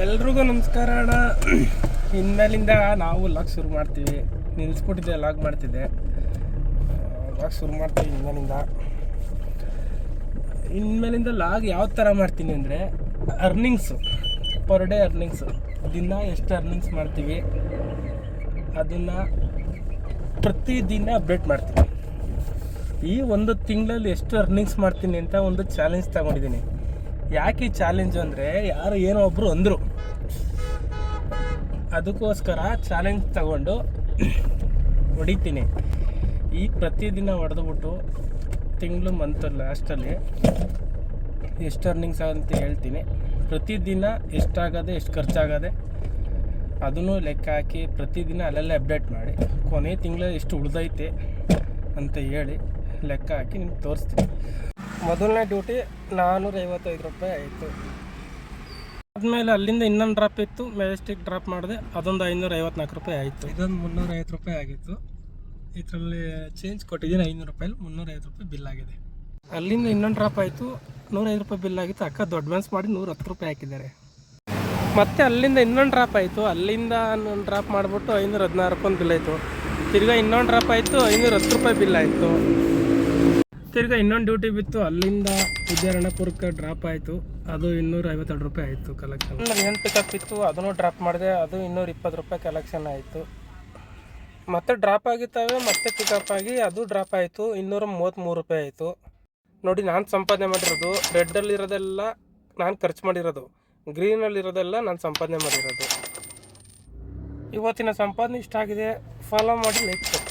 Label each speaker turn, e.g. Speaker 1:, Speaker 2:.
Speaker 1: ಎಲ್ರಿಗೂ ನಮಸ್ಕಾರ ಅಣ್ಣ. ಇನ್ಮೇಲಿಂದ ನಾವು ಲಾಗ್ ಶುರು ಮಾಡ್ತೀವಿ. ನಿಲ್ಲಿಸ್ಬಿಟ್ಟಿದ್ದೆ, ಲಾಗ್ ಮಾಡ್ತಿದ್ದೆ, ಲಾಗ್ ಶುರು ಮಾಡ್ತೀವಿ ಇನ್ಮೇಲಿಂದ ಲಾಗ್ ಯಾವ ಥರ ಮಾಡ್ತೀನಿ ಅಂದರೆ ಅರ್ನಿಂಗ್ಸು, ಪರ್ ಡೇ ಅರ್ನಿಂಗ್ಸು, ದಿನ ಎಷ್ಟು ಅರ್ನಿಂಗ್ಸ್ ಮಾಡ್ತೀವಿ ಅದನ್ನು ಪ್ರತಿದಿನ ಅಪ್ಡೇಟ್ ಮಾಡ್ತೀನಿ. ಈ ಒಂದು ತಿಂಗಳಲ್ಲಿ ಎಷ್ಟು ಅರ್ನಿಂಗ್ಸ್ ಮಾಡ್ತೀನಿ ಅಂತ ಒಂದು ಚಾಲೆಂಜ್ ತಗೊಂಡಿದ್ದೀನಿ. ಯಾಕೆ ಈ ಚಾಲೆಂಜು ಅಂದರೆ ಯಾರು ಏನೋ ಒಬ್ಬರು ಅಂದರು, ಅದಕ್ಕೋಸ್ಕರ ಚಾಲೆಂಜ್ ತಗೊಂಡು ಹೊಡಿತೀನಿ. ಈ ಪ್ರತಿದಿನ ಹೊಡೆದ್ಬಿಟ್ಟು ತಿಂಗಳು ಮಂತ್ ಲಾಸ್ಟಲ್ಲಿ ಎಷ್ಟು ಅರ್ನಿಂಗ್ಸ್ ಅಂತ ಹೇಳ್ತೀನಿ. ಪ್ರತಿದಿನ ಎಷ್ಟಾಗದೆ ಎಷ್ಟು ಖರ್ಚಾಗದೆ ಅದನ್ನು ಲೆಕ್ಕ ಹಾಕಿ ಪ್ರತಿದಿನ ಅಲ್ಲಲ್ಲೇ ಅಪ್ಡೇಟ್ ಮಾಡಿ ಕೊನೆ ತಿಂಗಳು ಎಷ್ಟು ಉಳಿದೈತೆ ಅಂತ ಹೇಳಿ ಲೆಕ್ಕ ಹಾಕಿ ನಿಮ್ಗೆ ತೋರಿಸ್ತೀನಿ. ಮೊದಲನೇ ಡ್ಯೂಟಿ 455 ರೂಪಾಯಿ ಆಯಿತು. ಆದಮೇಲೆ ಅಲ್ಲಿಂದ ಇನ್ನೊಂದು ಡ್ರಾಪ್ ಇತ್ತು, ಮೆಜೆಸ್ಟಿಕ್ ಡ್ರಾಪ್ ಮಾಡಿದೆ, ಅದೊಂದು 554 ರೂಪಾಯಿ ಆಯಿತು. ಇದೊಂದು 350 ರೂಪಾಯಿ ಆಗಿತ್ತು. ಇದರಲ್ಲಿ ಚೇಂಜ್ ಕೊಟ್ಟಿದ್ದೀನಿ 500 ರೂಪಾಯಲ್ಲಿ 350 ರೂಪಾಯಿ ಬಿಲ್ ಆಗಿದೆ. ಅಲ್ಲಿಂದ ಇನ್ನೊಂದು ಡ್ರಾಪ್ ಆಯಿತು, 105 ರೂಪಾಯಿ ಬಿಲ್ ಆಗಿತ್ತು. ಅಕ್ಕ ದೊಡ್ಡ ಮೆನ್ಸ್ ಮಾಡಿ 110 ರೂಪಾಯಿ ಹಾಕಿದ್ದಾರೆ. ಮತ್ತು ಅಲ್ಲಿಂದ ಇನ್ನೊಂದು ಡ್ರಾಪ್ ಆಯಿತು, ಅಲ್ಲಿಂದ ಡ್ರಾಪ್ ಮಾಡಿಬಿಟ್ಟು 516 ರೂಪಾಯಿ ಬಿಲ್ ಆಯಿತು. ತಿರ್ಗಾ ಇನ್ನೊಂದು ಡ್ರಾಪ್ ಆಯಿತು, 510 ರೂಪಾಯಿ ಬಿಲ್ ಆಯಿತು. ತಿರ್ಗಾ ಇನ್ನೊಂದು ಡ್ಯೂಟಿ ಬಿತ್ತು, ಅಲ್ಲಿಂದ ವಿದ್ಯಾರಣ್ಯಪುರಕ್ಕೆ ಡ್ರಾಪ್ ಆಯಿತು, ಅದು 252 ರೂಪಾಯಿ ಆಯಿತು ಕಲೆಕ್ಷನ್. ಇನ್ನೊಂದು ಪಿಕಪ್ ಇತ್ತು, ಅದನ್ನು ಡ್ರಾಪ್ ಮಾಡಿದೆ, ಅದು 220 ರೂಪಾಯಿ ಕಲೆಕ್ಷನ್ ಆಯಿತು. ಮತ್ತೆ ಡ್ರಾಪ್ ಆಗಿದ್ದಾವೆ, ಮತ್ತೆ ಪಿಕಪ್ ಆಗಿ ಅದು ಡ್ರಾಪ್ ಆಯಿತು, 233 ರೂಪಾಯಿ ಆಯಿತು. ನೋಡಿ, ನಾನು ಸಂಪಾದನೆ ಮಾಡಿರೋದು ರೆಡ್ಡಲ್ಲಿರೋದೆಲ್ಲ ನಾನು ಖರ್ಚು ಮಾಡಿರೋದು, ಗ್ರೀನಲ್ಲಿರೋದೆಲ್ಲ ನಾನು ಸಂಪಾದನೆ ಮಾಡಿರೋದು. ಇವತ್ತಿನ ಸಂಪಾದನೆ ಇಷ್ಟ ಆಗಿದೆ. ಫಾಲೋ ಮಾಡಿ, ಲೈಕ್ ಕೊಡಿ.